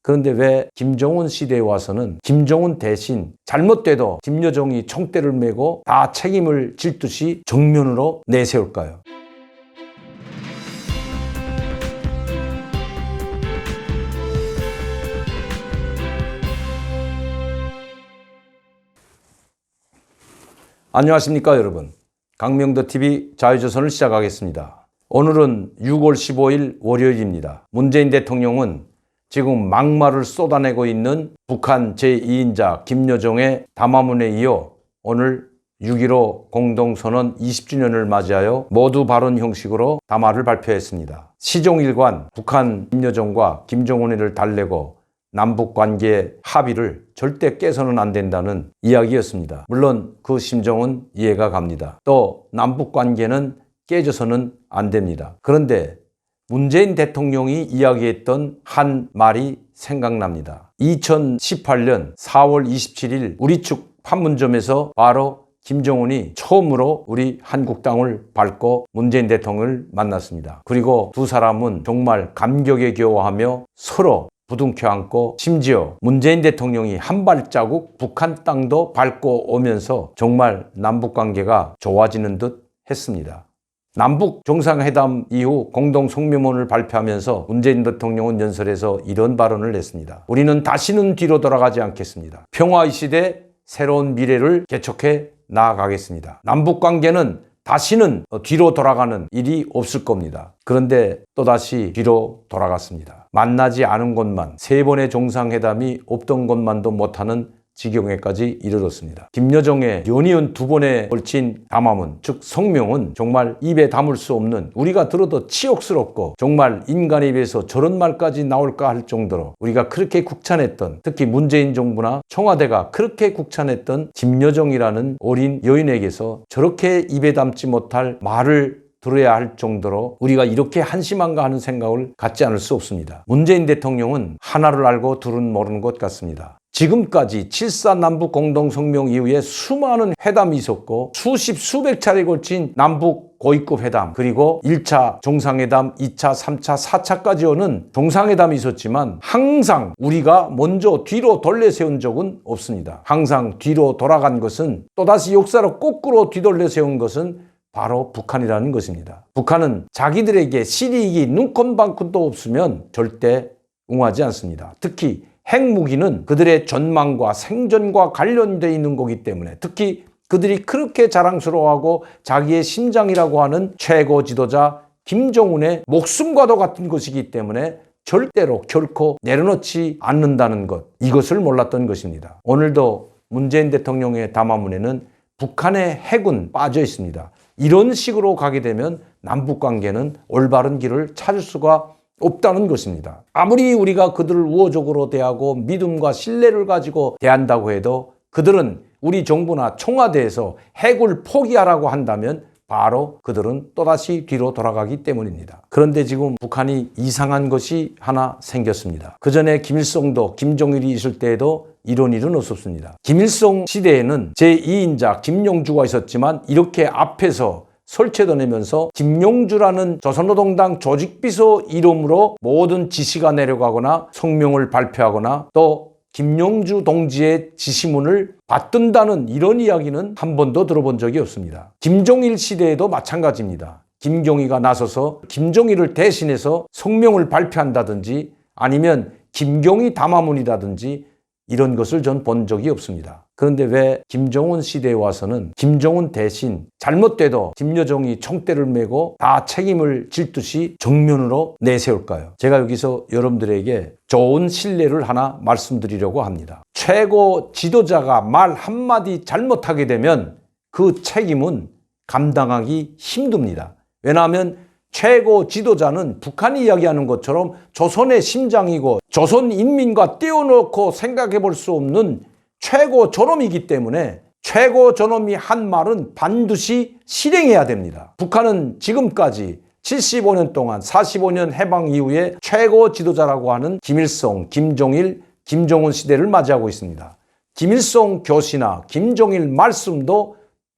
그런데 왜 김정은 시대에 와서는 김정은 대신 잘못돼도 김여정이 총대를 메고 다 책임을 질 듯이 정면으로 내세울까요? 안녕하십니까 여러분. 강명도TV 자유조선을 시작하겠습니다. 오늘은 6월 15일 월요일입니다. 문재인 대통령은 지금 막말을 쏟아내고 있는 북한 제2인자 김여정의 담화문에 이어 오늘 6.15 공동선언 20주년을 맞이하여 모두 발언 형식으로 담화를 발표했습니다. 시종일관 북한 김여정과 김정은이를 달래고 남북관계 합의를 절대 깨서는 안 된다는 이야기였습니다. 물론 그 심정은 이해가 갑니다. 또 남북관계는 깨져서는 안 됩니다. 그런데 문재인 대통령이 이야기했던 한 말이 생각납니다. 2018년 4월 27일 우리 측 판문점에서 바로 김정은이 처음으로 우리 한국땅을 밟고 문재인 대통령을 만났습니다. 그리고 두 사람은 정말 감격에 겨워하며 서로 부둥켜 안고 심지어 문재인 대통령이 한 발자국 북한 땅도 밟고 오면서 정말 남북관계가 좋아지는 듯 했습니다. 남북 정상회담 이후 공동 성명문을 발표하면서 문재인 대통령은 연설에서 이런 발언을 했습니다. 우리는 다시는 뒤로 돌아가지 않겠습니다. 평화의 시대 새로운 미래를 개척해 나아가겠습니다. 남북관계는 다시는 뒤로 돌아가는 일이 없을 겁니다. 그런데 또다시 뒤로 돌아갔습니다. 만나지 않은 것만, 3번의 정상회담이 없던 것만도 못하는 지경에까지 이르렀습니다. 김여정의 연이은 2번에 걸친 담화문, 즉 성명은 정말 입에 담을 수 없는, 우리가 들어도 치욕스럽고 정말 인간에 비해서 저런 말까지 나올까 할 정도로 우리가 그렇게 국찬했던, 특히 문재인 정부나 청와대가 그렇게 국찬했던 김여정이라는 어린 여인에게서 저렇게 입에 담지 못할 말을 들어야 할 정도로 우리가 이렇게 한심한가 하는 생각을 갖지 않을 수 없습니다. 문재인 대통령은 하나를 알고 둘은 모르는 것 같습니다. 지금까지 7.4 남북 공동성명 이후에 수많은 회담이 있었고 수십 수백 차례 걸친 남북 고위급 회담, 그리고 1차 정상회담, 2차, 3차, 4차까지 오는 정상회담이 있었지만 항상 우리가 먼저 뒤로 돌려세운 적은 없습니다. 항상 뒤로 돌아간 것은, 또다시 역사로 거꾸로 뒤돌려 세운 것은 바로 북한이라는 것입니다. 북한은 자기들에게 실이익이 눈먼방울도 없으면 절대 응하지 않습니다. 특히 핵무기는 그들의 전망과 생존과 관련되어 있는 거기 때문에, 특히 그들이 그렇게 자랑스러워하고 자기의 심장이라고 하는 최고 지도자 김정은의 목숨과도 같은 것이기 때문에 절대로 결코 내려놓지 않는다는 것, 이것을 몰랐던 것입니다. 오늘도 문재인 대통령의 담화문에는 북한의 핵은 빠져 있습니다. 이런 식으로 가게 되면 남북관계는 올바른 길을 찾을 수가 없다는 것입니다. 아무리 우리가 그들을 우호적으로 대하고 믿음과 신뢰를 가지고 대한다고 해도 그들은 우리 정부나 청와대에서 핵을 포기하라고 한다면 바로 그들은 또다시 뒤로 돌아가기 때문입니다. 그런데 지금 북한이 이상한 것이 하나 생겼습니다. 그전에 김일성도 김정일이 있을 때에도 이런 일은 없었습니다. 김일성 시대에는 제2인자 김용주가 있었지만 이렇게 앞에서 설치도 내면서 김용주라는 조선노동당 조직비서 이름으로 모든 지시가 내려가거나 성명을 발표하거나 또 김용주 동지의 지시문을 받든다는 이런 이야기는 한 번도 들어본 적이 없습니다. 김정일 시대에도 마찬가지입니다. 김경희가 나서서 김정일을 대신해서 성명을 발표한다든지 아니면 김경희 담화문이라든지 이런 것을 전 본 적이 없습니다. 그런데 왜 김정은 시대에 와서는 김정은 대신 잘못돼도 김여정이 총대를 메고 다 책임을 질 듯이 정면으로 내세울까요? 제가 여기서 여러분들에게 좋은 신뢰를 하나 말씀드리려고 합니다. 최고 지도자가 말 한마디 잘못하게 되면 그 책임은 감당하기 힘듭니다. 왜냐하면 최고 지도자는 북한이 이야기하는 것처럼 조선의 심장이고 조선 인민과 떼어놓고 생각해 볼 수 없는 최고 존엄이기 때문에 최고 존엄이 한 말은 반드시 실행해야 됩니다. 북한은 지금까지 75년 동안 45년 해방 이후에 최고 지도자라고 하는 김일성, 김정일, 김정은 시대를 맞이하고 있습니다. 김일성 교시나 김정일 말씀도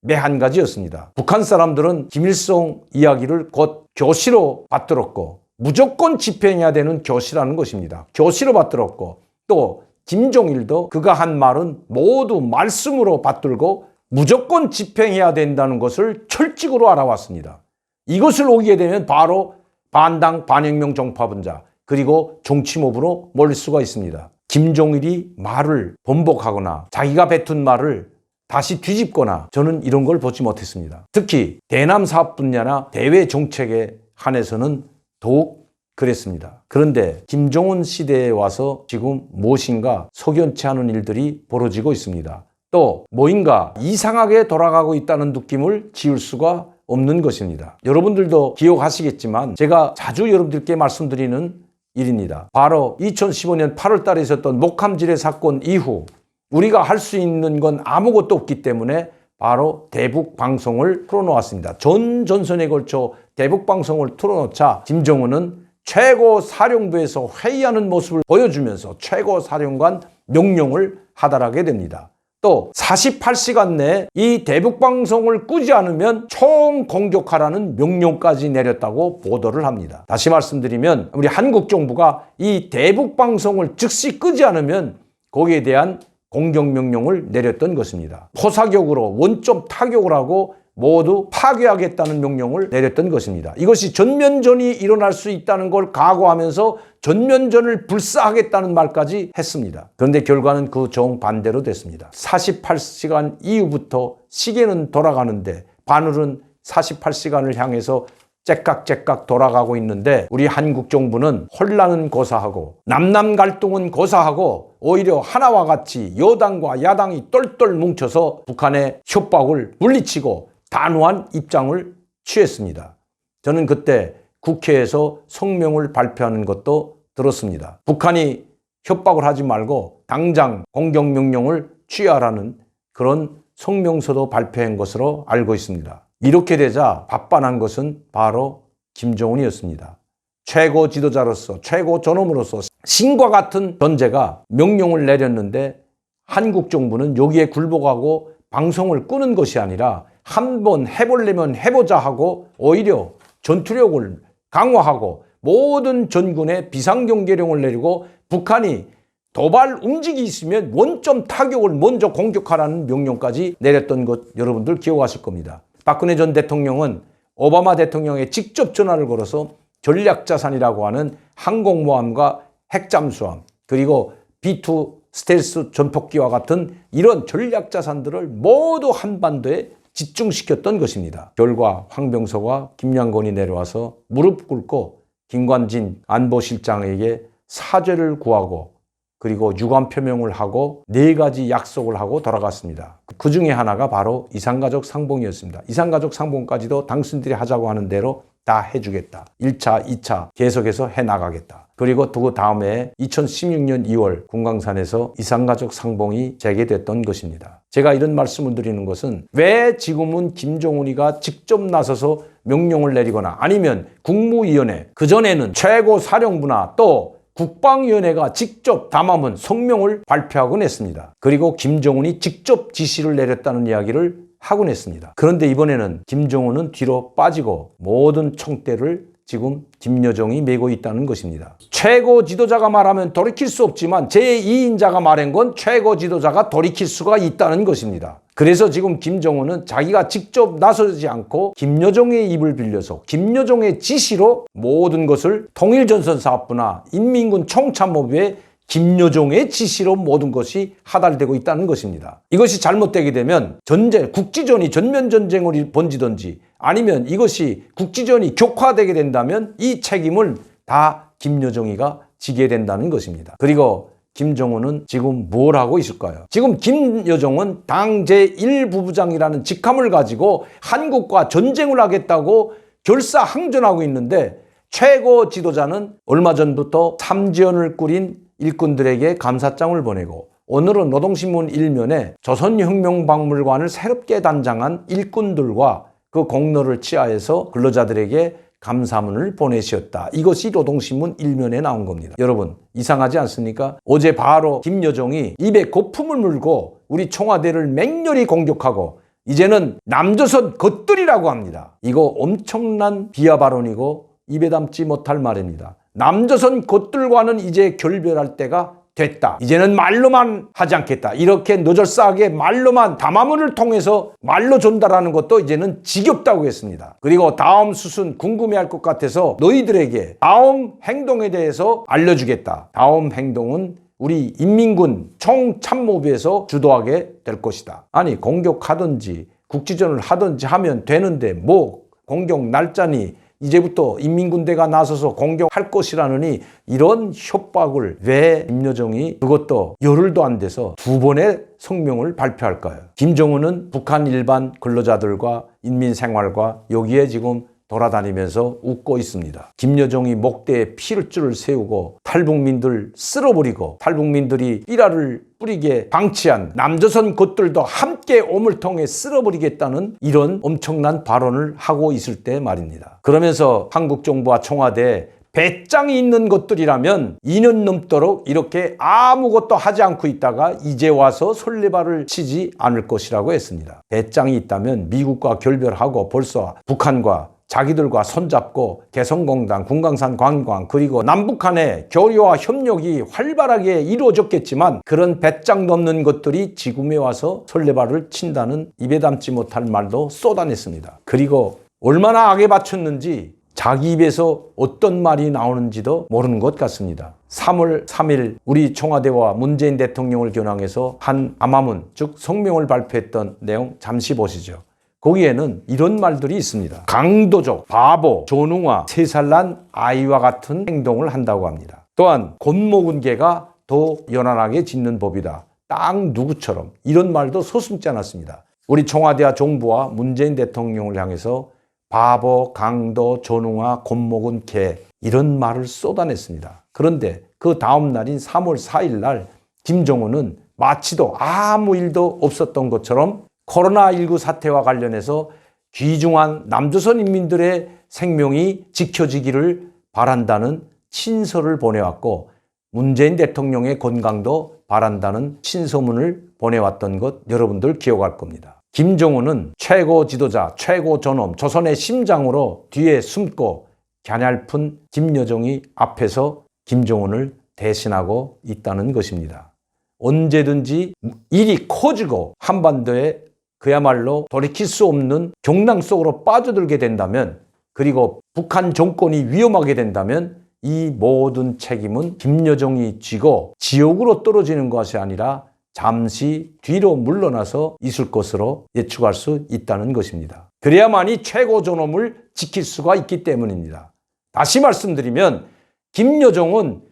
매한 가지였습니다. 북한 사람들은 김일성 이야기를 곧 교시로 받들었고 무조건 집행해야 되는 교시라는 것입니다. 교시로 받들었고 또 김종일도 그가 한 말은 모두 말씀으로 받들고 무조건 집행해야 된다는 것을 철칙으로 알아왔습니다. 이것을 오게 되면 바로 반당 반혁명 종파분자 그리고 정치몹으로 몰릴 수가 있습니다. 김종일이 말을 번복하거나 자기가 뱉은 말을 다시 뒤집거나 저는 이런 걸 보지 못했습니다. 특히 대남 사업 분야나 대외 정책에 한해서는 더욱 그랬습니다. 그런데 김정은 시대에 와서 지금 무엇인가 석연치 않은 일들이 벌어지고 있습니다. 또 뭐인가 이상하게 돌아가고 있다는 느낌을 지울 수가 없는 것입니다. 여러분들도 기억하시겠지만 제가 자주 여러분들께 말씀드리는 일입니다. 바로 2015년 8월 달에 있었던 목함지뢰 사건 이후 우리가 할 수 있는 건 아무것도 없기 때문에 바로 대북 방송을 틀어놓았습니다. 전 전선에 걸쳐 대북 방송을 틀어놓자 김정은은 최고 사령부에서 회의하는 모습을 보여주면서 최고 사령관 명령을 하달하게 됩니다. 또 48시간 내에 이 대북 방송을 끄지 않으면 총 공격하라는 명령까지 내렸다고 보도를 합니다. 다시 말씀드리면 우리 한국 정부가 이 대북 방송을 즉시 끄지 않으면 거기에 대한 공격 명령을 내렸던 것입니다. 포사격으로 원점 타격을 하고 모두 파괴하겠다는 명령을 내렸던 것입니다. 이것이 전면전이 일어날 수 있다는 걸 각오하면서 전면전을 불사하겠다는 말까지 했습니다. 그런데 결과는 그 정반대로 됐습니다. 48시간 이후부터 시계는 돌아가는데 바늘은 48시간을 향해서 째깍째깍 돌아가고 있는데 우리 한국 정부는 혼란은 고사하고 남남 갈등은 고사하고 오히려 하나와 같이 여당과 야당이 똘똘 뭉쳐서 북한의 협박을 물리치고 단호한 입장을 취했습니다. 저는 그때 국회에서 성명을 발표하는 것도 들었습니다. 북한이 협박을 하지 말고 당장 공격명령을 취하라는 그런 성명서도 발표한 것으로 알고 있습니다. 이렇게 되자 바빠난 것은 바로 김정은이었습니다. 최고 지도자로서 최고 존엄으로서 신과 같은 존재가 명령을 내렸는데 한국 정부는 여기에 굴복하고 방송을 끄는 것이 아니라 한번 해보려면 해보자 하고 오히려 전투력을 강화하고 모든 전군에 비상경계령을 내리고 북한이 도발 움직이 있으면 원점 타격을 먼저 공격하라는 명령까지 내렸던 것 여러분들 기억하실 겁니다. 박근혜 전 대통령은 오바마 대통령에 직접 전화를 걸어서 전략자산이라고 하는 항공모함과 핵잠수함 그리고 B2 스텔스 전폭기와 같은 이런 전략자산들을 모두 한반도에 집중시켰던 것입니다. 결과 황병서와 김양곤이 내려와서 무릎 꿇고 김관진 안보실장에게 사죄를 구하고 그리고 유감 표명을 하고 4가지 약속을 하고 돌아갔습니다. 그 중에 하나가 바로 이산가족 상봉이었습니다. 이산가족 상봉까지도 당신들이 하자고 하는 대로 다 해주겠다. 1차, 2차 계속해서 해나가겠다. 그리고 그 다음에 2016년 2월 금강산에서 이산가족 상봉이 재개됐던 것입니다. 제가 이런 말씀을 드리는 것은 왜 지금은 김정은이가 직접 나서서 명령을 내리거나 아니면 국무위원회, 그전에는 최고사령부나 또 국방위원회가 직접 담화문 성명을 발표하곤 했습니다. 그리고 김정은이 직접 지시를 내렸다는 이야기를 하곤 했습니다. 그런데 이번에는 김정은은 뒤로 빠지고 모든 총대를 지금 김여정이 메고 있다는 것입니다. 최고 지도자가 말하면 돌이킬 수 없지만 제2인자가 말한 건 최고 지도자가 돌이킬 수가 있다는 것입니다. 그래서 지금 김정은은 자기가 직접 나서지 않고 김여정의 입을 빌려서 김여정의 지시로 모든 것을 통일전선사업부나 인민군 총참모부의 김여정의 지시로 모든 것이 하달되고 있다는 것입니다. 이것이 잘못되게 되면 국지전이 전면전쟁으로 번지든지 아니면 이것이 국지전이 격화되게 된다면 이 책임을 다 김여정이가 지게 된다는 것입니다. 그리고 김정은은 지금 뭘 하고 있을까요? 지금 김여정은 당 제1부부장이라는 직함을 가지고 한국과 전쟁을 하겠다고 결사항전하고 있는데 최고 지도자는 얼마 전부터 참지연을 꾸린 일꾼들에게 감사장을 보내고 오늘은 노동신문 1면에 조선혁명박물관을 새롭게 단장한 일꾼들과 그 공로를 치하해서 근로자들에게 감사문을 보내셨다. 이것이 노동신문 1면에 나온 겁니다. 여러분 이상하지 않습니까? 어제 바로 김여정이 입에 거품을 물고 우리 청와대를 맹렬히 공격하고 이제는 남조선 것들이라고 합니다. 이거 엄청난 비하 발언이고 입에 담지 못할 말입니다. 남조선 것들과는 이제 결별할 때가 됐다. 이제는 말로만 하지 않겠다. 이렇게 너절싸하게 말로만 담화문을 통해서 말로 전달하는 것도 이제는 지겹다고 했습니다. 그리고 다음 수순 궁금해할 것 같아서 너희들에게 다음 행동에 대해서 알려주겠다. 다음 행동은 우리 인민군 총참모부에서 주도하게 될 것이다. 아니 공격하든지 국지전을 하든지 하면 되는데 뭐 공격 날짜니 이제부터 인민군대가 나서서 공격할 것이라느니 이런 협박을 왜 김여정이 그것도 열흘도 안 돼서 2번의 성명을 발표할까요? 김정은은 북한 일반 근로자들과 인민생활과 여기에 지금 돌아다니면서 웃고 있습니다. 김여정이 목대에 피를 세우고 탈북민들 쓸어버리고 탈북민들이 삐라를 뿌리게 방치한 남조선 것들도 함께 오물통에 쓸어버리겠다는 이런 엄청난 발언을 하고 있을 때 말입니다. 그러면서 한국 정부와 청와대에 배짱이 있는 것들이라면 2년 넘도록 이렇게 아무것도 하지 않고 있다가 이제 와서 설레발을 치지 않을 것이라고 했습니다. 배짱이 있다면 미국과 결별하고 벌써 북한과 자기들과 손잡고 개성공단, 금강산 관광 그리고 남북한의 교류와 협력이 활발하게 이루어졌겠지만 그런 배짱 넘는 것들이 지금에 와서 설레발을 친다는 입에 담지 못할 말도 쏟아냈습니다. 그리고 얼마나 악에 바쳤는지 자기 입에서 어떤 말이 나오는지도 모르는 것 같습니다. 3월 3일 우리 청와대와 문재인 대통령을 겨냥해서 한 암화문, 즉 성명을 발표했던 내용 잠시 보시죠. 거기에는 이런 말들이 있습니다. 강도적, 바보, 존웅아, 3살 난 아이와 같은 행동을 한다고 합니다. 또한 곤목은 개가 더 연한하게 짖는 법이다. 딱 누구처럼 이런 말도 서슴지 않았습니다. 우리 청와대와 정부와 문재인 대통령을 향해서 바보, 강도, 존웅아, 곤목은 개 이런 말을 쏟아냈습니다. 그런데 그 다음 날인 3월 4일 날 김정은은 마치도 아무 일도 없었던 것처럼 코로나19 사태와 관련해서 귀중한 남조선 인민들의 생명이 지켜지기를 바란다는 친서를 보내왔고 문재인 대통령의 건강도 바란다는 친서문을 보내왔던 것 여러분들 기억할 겁니다. 김정은은 최고 지도자, 최고 존엄, 조선의 심장으로 뒤에 숨고 갸냘픈 김여정이 앞에서 김정은을 대신하고 있다는 것입니다. 언제든지 일이 커지고 한반도에 그야말로 돌이킬 수 없는 경랑 속으로 빠져들게 된다면 그리고 북한 정권이 위험하게 된다면 이 모든 책임은 김여정이 지고 지옥으로 떨어지는 것이 아니라 잠시 뒤로 물러나서 있을 것으로 예측할 수 있다는 것입니다. 그래야만이 최고 존엄을 지킬 수가 있기 때문입니다. 다시 말씀드리면 김여정은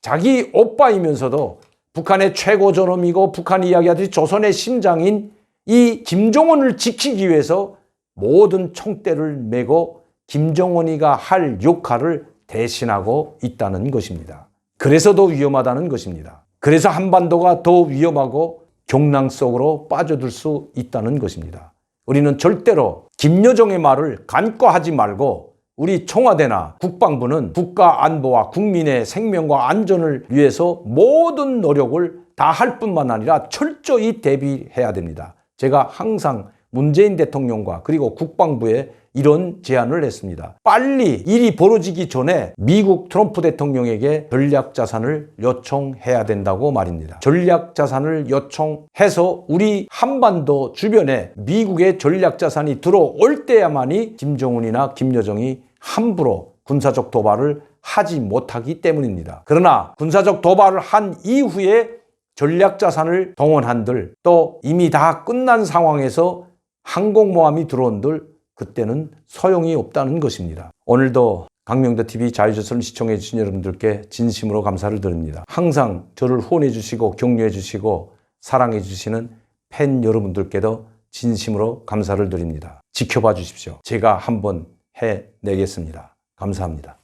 자기 오빠이면서도 북한의 최고 존엄이고 북한 이야기하듯이 조선의 심장인 이 김정은을 지키기 위해서 모든 총대를 메고 김정은이가 할 역할을 대신하고 있다는 것입니다. 그래서 더 위험하다는 것입니다. 그래서 한반도가 더 위험하고 경랑 속으로 빠져들 수 있다는 것입니다. 우리는 절대로 김여정의 말을 간과하지 말고 우리 청와대나 국방부는 국가 안보와 국민의 생명과 안전을 위해서 모든 노력을 다할 뿐만 아니라 철저히 대비해야 됩니다. 제가 항상 문재인 대통령과 그리고 국방부에 이런 제안을 했습니다. 빨리 일이 벌어지기 전에 미국 트럼프 대통령에게 전략자산을 요청해야 된다고 말입니다. 전략자산을 요청해서 우리 한반도 주변에 미국의 전략자산이 들어올 때야만이 김정은이나 김여정이 함부로 군사적 도발을 하지 못하기 때문입니다. 그러나 군사적 도발을 한 이후에 전략자산을 동원한들 또 이미 다 끝난 상황에서 항공모함이 들어온들 그때는 소용이 없다는 것입니다. 오늘도 강명도TV 자유조선을 시청해 주신 여러분들께 진심으로 감사를 드립니다. 항상 저를 후원해 주시고 격려해 주시고 사랑해 주시는 팬 여러분들께도 진심으로 감사를 드립니다. 지켜봐 주십시오. 제가 한번 해내겠습니다. 감사합니다.